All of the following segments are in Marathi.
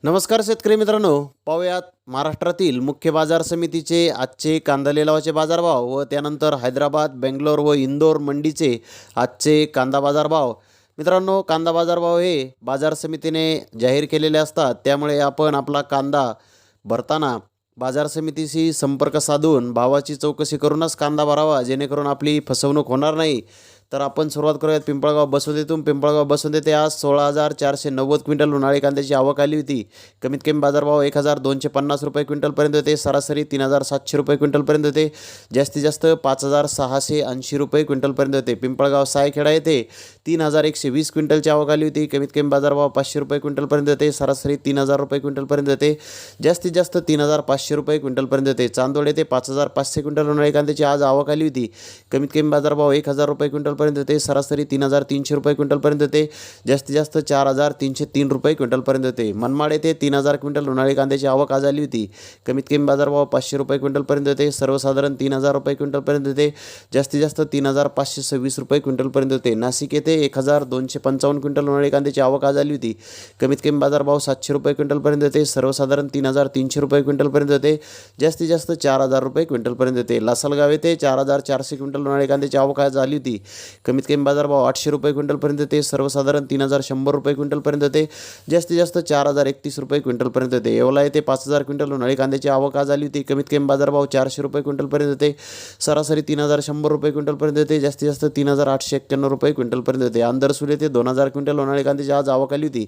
नमस्कार शेतकरी मित्रांनो, पाहूयात महाराष्ट्रातील मुख्य बाजार समितीचे आजचे कांदा लिलावाचे बाजारभाव व त्यानंतर हैदराबाद, बेंगलोर व इंदोर मंडीचे आजचे कांदा बाजारभाव. मित्रांनो, कांदा बाजारभाव हे बाजार समितीने जाहीर केलेले असतात, त्यामुळे आपण आपला कांदा भरताना बाजार समितीशी संपर्क साधून भावाची चौकशी करूनच कांदा भरावा, जेणेकरून आपली फसवणूक होणार नाही. तर आपण सुरुवात करूयात पिंपळगाव बसवंतीतून. पिंपळगाव बसवंती आज 16,490 क्विंटल उन्हाळी कांद्याची आवक आली होती. कमीत कमी बाजारभाव 1,250 रुपये क्विंटलपर्यंत होते. सरासरी 3,700 रुपये क्विंटलपर्यंत होते. जास्तीत जास्त 5,680 रुपये क्विंटलपर्यंत होते. पिंपळगाव सायखेडा येथे 3,120 क्विंटलची आवक आली होती. कमीत कमी बाजारभाव 500 रुपये क्विंटलपर्यंत होते. सरासरी 3,000 रुपये क्विंटलपर्यंत होते. जास्तीत जास्त 3,500 रुपये क्विंटलपर्यंत होते. चांदोड येथे 5,500 क्विंटल उन्हाळी कांद्याची आज आवक आली होती. कमीत कमी बाजारभाव 1,000 रुपये क्विंटल पर्यंत होते. सरासरी 3,300 रुपये क्विंटलपर्यंत होते. जास्तीत जास्त 4,303 रुपये क्विंटलपर्यंत होते. मनमाड येथे 3,000 क्विंटल उन्हाळी कांद्याची आवक आज आली होती. कमीत कमी बाजारभाव 500 रुपये क्विंटलपर्यंत होते. सर्वसाधारण 3,000 रुपये क्विंटलपर्यंत होते. जास्तीत जास्त 3,526 रुपये क्विंटलपर्यंत होते. नाशिक येथे 1,255 क्विंटल उन्हाळी कांद्याची आवक आज आली होती. कमीत कमी बाजारभाव 700 रुपये क्विंटलपर्यंत होते. सर्वसाधारण 3,300 रुपये क्विंटलपर्यंत होते. जास्तीत जास्त 4,000 रुपये क्विंटलपर्यंत होते. लासलगाव येथे 4,400 क्विंटल उन्हाळी कांद्याची आवक आज आली होती. कमीत कमी बाजारभाव 800 रुपये क्विंटलपर्यंत होते. सर्वसाधारण 3,100 रुपये क्विंटलपर्यंत होते. जास्तीत जास्त 4,031 रुपये क्विंटलपर्यंत होते. येवला येथे 5,000 क्विंटल उन्हाळी कांद्याची आवक आज आली होती. कमीत कमी बाजारभाव 400 रुपये क्विंटलपर्यंत होते. सरासरी 3,100 रुपये क्विंटलपर्यंत होते. जास्तीत जास्त 3,891 रुपये क्विंटलपर्यंत होते. आंदरसूल येथे 2,000 क्विंटल उन्हाळी कांद्याची आज आवक आली होती.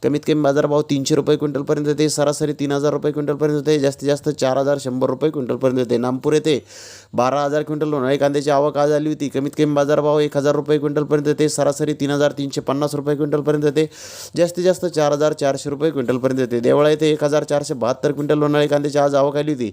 कमीत कमी बाजारभाव 300 रुपये क्विंटलपर्यंत होते. सरासरी 3,000 रुपये क्विंटलपर्यंत होते. जास्तीत जास्त 4,100 रुपये क्विंटलपर्यंत होते. नागपूर येथे 12,000 क्विंटल उन्हाळी कांद्याची आवक आज आली होती. कमीत कमी बाजारभाव 1,000 रुपये क्विंटलपर्यंत होते. सरासरी 3,350 रुपये क्विंटलपर्यंत होते. जास्तीत जास्त 4,400 रुपये क्विंटलपर्यंत होते. देवळा येथे 1,472 क्विंटल उन्हाळी कांद्याची आज आवक आली होती.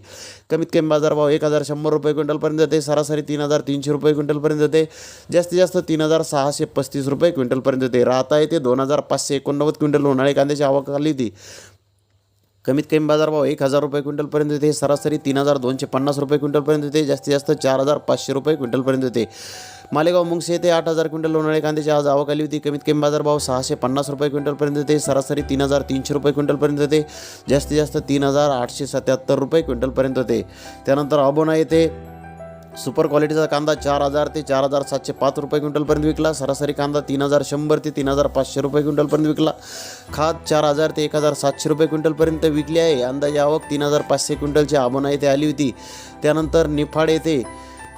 कमीत कमी बाजारभाव 1,100 रुपये क्विंटलपर्यंत होते. सरासरी 3,300 रुपये क्विंटलपर्यंत होते. जास्तीत जास्त 3,635 रुपये क्विंटलपर्यंत होते. राहता येथे 2,589 क्विंटल उन्हाळी कांद्याची आवक आली होती. कमीत कमी बाजारभाव 1,000 रुपये क्विंटलपर्यंत होते. सरासरी 3,250 रुपये क्विंटलपर्यंत होते. जास्तीत जास्त 4,500 रुपये क्विंटलपर्यंत होते. मालेगाव मुंगसे येथे 8,000 क्विंटल उन्हाळी कांद्याची आज आवक आली होती. कमीत कमी बाजारभाव 650 रुपये क्विंटलपर्यंत होते. सरासरी 3,300 रुपये क्विंटलपर्यंत होते. जास्तीत जास्त 3,877 रुपये क्विंटलपर्यंत होते. त्यानंतर अबोना येथे सुपर क्वालिटीचा कांदा 4,000 ते 4,705 रुपये क्विंटलपर्यंत विकला. सरासरी कांदा 3,100 ते 3,500 रुपये क्विंटलपर्यंत विकला. खाद 4,000 ते 1,700 रुपये क्विंटलपर्यंत विकली आहे. अंदाजे आवक 3,500 क्विंटलची अबोना येथे आली होती. त्यानंतर निफाड येथे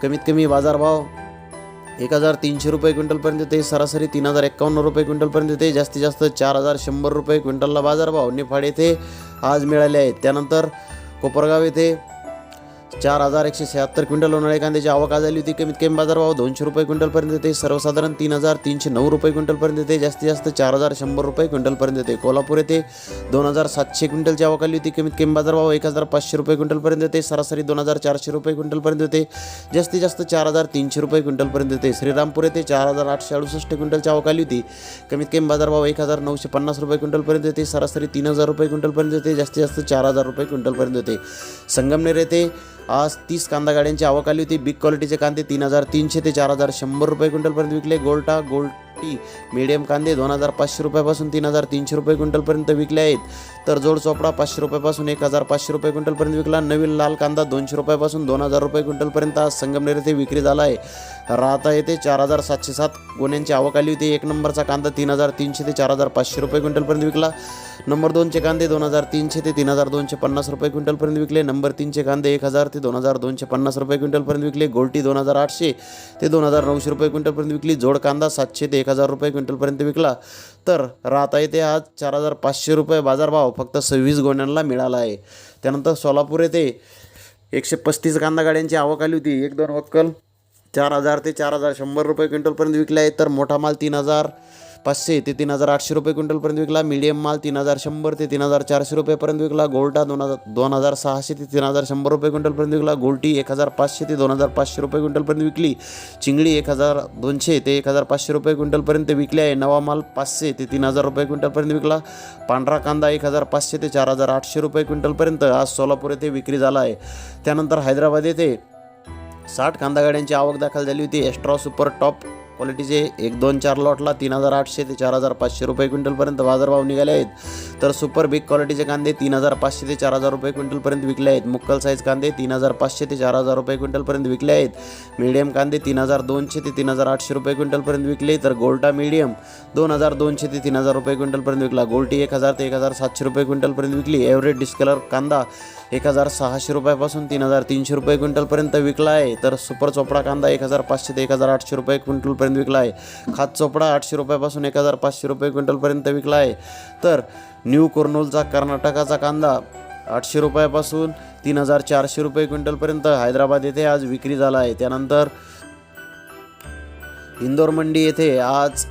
कमीत कमी बाजारभाव 1,300 रुपये क्विंटलपर्यंत होते. सरासरी 3,051 रुपये क्विंटलपर्यंत होते. जास्तीत जास्त 4,100 रुपये क्विंटलला बाजारभाव निफाड येथे आज मिळाले आहेत. त्यानंतर कोपरगाव येथे 4,176 क्विंटल उन्हाळी कांद्याची आवक आज आली होती. कमीत कमी बाजारभाव 200 रुपये क्विंटलपर्यंत होते. सर्वसाधारण 3,309 रुपये क्विंटलपर्यंत होते. जास्तीत जास्त 4,100 रुपये क्विंटलपर्यंत होते. कोल्हापूर येथे 2,700 क्विंटलची आवक आली होती. कमीत कमी बाजारभाव 1,500 रुपये क्विंटलपर्यंत होते. सरासरी 2,400 रुपये क्विंटलपर्यंत होते. जास्तीत जास्त 4,300 रुपये क्विंटलपर्यंत होते. श्रीरामपूर येथे 4,868 क्विंटलची आवक आली होती. कमीत कमी बाजारभाव 1,950 रुपये क्विंटलपर्यंत होते. सरासरी 3,000 रुपये क्विंटलपर्यंत होते. जास्तीत जास्त 4,000 रुपये क्विंटलपर्यंत होते. संगमनेर येथे आज 30 कांदा गाड्यांची आवक आली होती. बिग क्वालिटीचे कांदे 3,300 ते 4,100 रुपये क्विंटलपर्यंत विकले. गोल्टी मीडियम कांदे 2,500 रुपयापासून 3,300 रुपये क्विंटलपर्यंत विकले आहेत. तर जोड चोपडा 500 रुपयापासून 1,500 रुपये क्विंटलपर्यंत विकला. नवीन लाल कांदा 200 रुपयापासून 2,000 रुपये क्विंटलपर्यंत आज संगमनेर येथे विक्री झाला आहे. राहता येथे 4,707 गोण्यांची आवक आली होती. एक नंबरचा कांदा 3,300 ते 4,500 रुपये क्विंटलपर्यंत विकला. नंबर 2चे कांदे 2,300 ते 3,250 रुपये क्विंटलपर्यंत विकले. नंबर 3चे कांदे 1,000 ते 2,250 रुपये क्विंटलपर्यंत विकले. गोल्टी 2,800 ते 2,900 रुपये क्विंटलपर्यंत विकली. जोड कांदा 700 ते 1,000 रुपये क्विंटलपर्यंत विकला. तर राहता येथे आज 4,500 रुपये बाजारभाव फक्त 26 गोण्यांना मिळाला आहे. त्यानंतर सोलापूर येथे 135 कांदा गाड्यांची आवक आली होती. 1-2 वक्कल 4,000 ते 4,100 रुपये क्विंटलपर्यंत विकले आहे. तर मोठा माल 3,500 ते 3,800 रुपये क्विंटलपर्यंत विकला. मीडियम माल 3,100 ते 3,400 रुपयेपर्यंत विकला. गोल्टा 2,600 ते 3,100 रुपये क्विंटलपर्यंत विकला. गोल्टी 1,500 ते 2,500 रुपये क्विंटलपर्यंत विकली. चिंगळी 1,200 ते 1,500 रुपये क्विंटलपर्यंत विकली आहे. नवा माल 500 ते 3,000 रुपये क्विंटलपर्यंत विकला. पांढरा कांदा 1,500 ते 4,800 रुपये क्विंटलपर्यंत आज सोलापूर येथे विक्री झाला आहे. त्यानंतर हैदराबाद येथे 60 कांदा गाड्यांची आवक दाखल झाली होती. एक्स्ट्रा सुपर टॉप क्वालिटीचे 1, 2, 4 लॉटला 3,800 ते 4,500 रुपये क्विंटलपर्यंत बाजारभाव निघाले आहेत. तर सुपर बिग क्वालिटीचे कांदे 3,500 ते 4,000 रुपये क्विंटलपर्यंत विकले आहेत. मुक्कल साईज कांदे 3,500 ते 4,000 रुपये क्विंटलपर्यंत विकले आहेत. मीडियम कांदे 3,200 ते 3,800 रुपये क्विंटलपर्यंत विकले. तर गोल्टा मीडियम 2,200 ते 3,000 रुपये क्विंटलपर्यंत विकला. गोल्टी 1,000 ते 1,700 रुपये क्विंटलपर्यंत विकली. एव्हरेज डिस्कलर कांदा 1,600 रुपयापासून 3,300 रुपये क्विंटलपर्यंत विकला आहे. तर सुपर चोपडा कांदा 1,500 ते 1,800 रुपये क्विंटलपर्यंत विकला आहे. खात चोपडा 800 रुपयापासून 1,500 रुपये क्विंटलपर्यंत विकला आहे. तर न्यू कुर्नूलचा कर्नाटकाचा कांदा 800 रुपयापासून 3,400 रुपये क्विंटलपर्यंत हैदराबाद येथे आज विक्री झाला आहे. त्यानंतर इंदोर मंडी येथे आज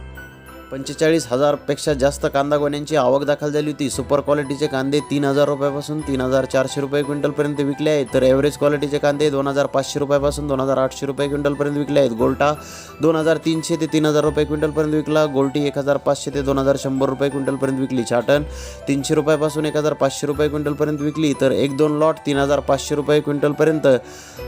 45,000पेक्षा जास्त कांदा गोण्यांची आवक दाखल झाली होती. सुपर क्वालिटीचे कांदे 3,000 रुपयापासून 3,400 रुपये क्विंटलपर्यंत विकले आहेत. तर एव्हरेज क्वालिटीचे कांदे 2,500 रुपयापासून 2,800 रुपये क्विंटलपर्यंत विकले आहेत. गोल्टा 2,300 ते 3,000 रुपये क्विंटलपर्यंत विकला. गोल्टी 1,500 ते 2,100 रुपये क्विंटलपर्यंत विकली. छाटण 300 रुपयापासून 1,500 रुपये क्विंटलपर्यंत विकली. तर 1-2 लॉट 3,500 रुपये क्विंटलपर्यंत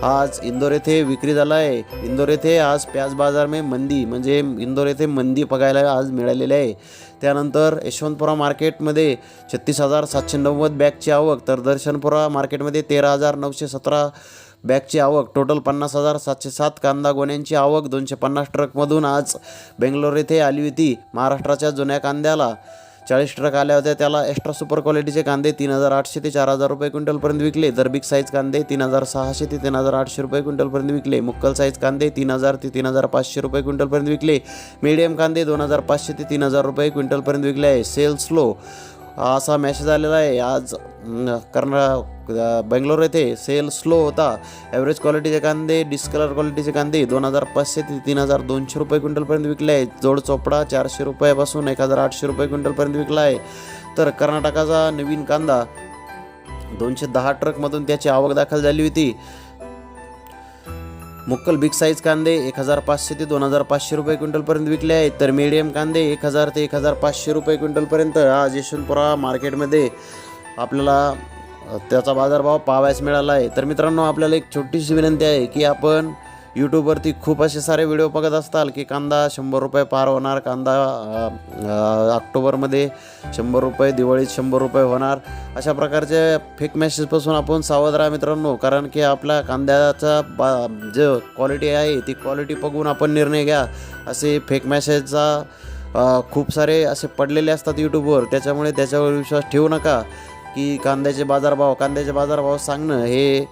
आज इंदोर येथे विक्री झाला आहे. इंदोर येथे आज प्याज बाजार में मंदी म्हणजे इंदोर येथे मंदी बघायला आज मिळालेले आहे. त्यानंतर यशवंतपुरा मार्केटमध्ये 36,790 बॅगची आवक. तर दर्शनपुरा मार्केटमध्ये 13,917 बॅगची आवक. टोटल 50,707 कांदा गोण्यांची आवक 250 ट्रकमधून आज बेंगलोर येथे आली होती. महाराष्ट्राच्या जुन्या कांद्याला 40 ट्रक आल्या होत्या. त्याला एक्स्ट्रा सुपर क्वालिटीचे कांदे 3,800 ते 4,000 रुपये क्विंटलपर्यंत विकले. तर बिग साईज कांदे 3,600 ते 3,800 रुपये क्विंटलपर्यंत विकले. मुक्कल साईज कांदे 3,000 ते 3,500 रुपये क्विंटलपर्यंत विकले. मीडियम कांदे 2,500 ते 3,000 रुपये क्विंटलपर्यंत विकले आहे. सेल स्लो असा मेसेज आलेला आहे आज. बेंगलोर येथे सेल स्लो होता. ॲव्हरेज क्वालिटीचे कांदे डिस्कलर क्वालिटीचे कांदे 2,500 ते 3,200 रुपये क्विंटलपर्यंत विकले आहेत. जोड चोपडा 400 रुपयापासून 1,800 रुपये क्विंटलपर्यंत विकला आहे. तर कर्नाटकाचा नवीन कांदा 210 ट्रकमधून त्याची आवक दाखल झाली होती. मुक्कल बिग साईज कांदे 1,500 ते 2,500 रुपये क्विंटलपर्यंत विकले आहेत. तर मीडियम कांदे 1,000 ते 1,500 रुपये क्विंटलपर्यंत आज यशवंतपुरा मार्केटमध्ये आपल्याला त्याचा बाजारभाव पाहावयास मिळाला आहे. तर मित्रांनो, आपल्याला एक छोटीशी विनंती आहे की आपण यूट्यूबवरती खूप असे सारे व्हिडिओ बघत असताल की कांदा 100 रुपये पार होणार, कांदा ऑक्टोबरमध्ये 100 रुपये, दिवाळीत 100 रुपये होणार, अशा प्रकारचे फेक मेसेजपासून आपण सावध राहा मित्रांनो. कारण की आपल्या कांद्याचा जो क्वालिटी आहे ती क्वालिटी बघून आपण निर्णय घ्या. असे फेक मेसेजचा खूप सारे असे पडलेले असतात यूट्यूबवर. त्याच्यामुळे त्याच्यावर विश्वास ठेवू नका की कांद्याचे बाजारभाव सांगणं हे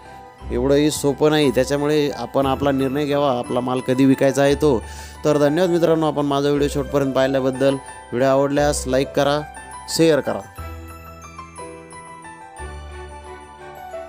एवढंही सोपं नाही. त्याच्यामुळे आपण आपला निर्णय घ्यावा, आपला माल कधी विकायचा आहे तो. तर धन्यवाद मित्रांनो, आपण माझा व्हिडिओ शेवटपर्यंत पाहिल्याबद्दल. व्हिडिओ आवडल्यास लाईक करा, शेअर करा.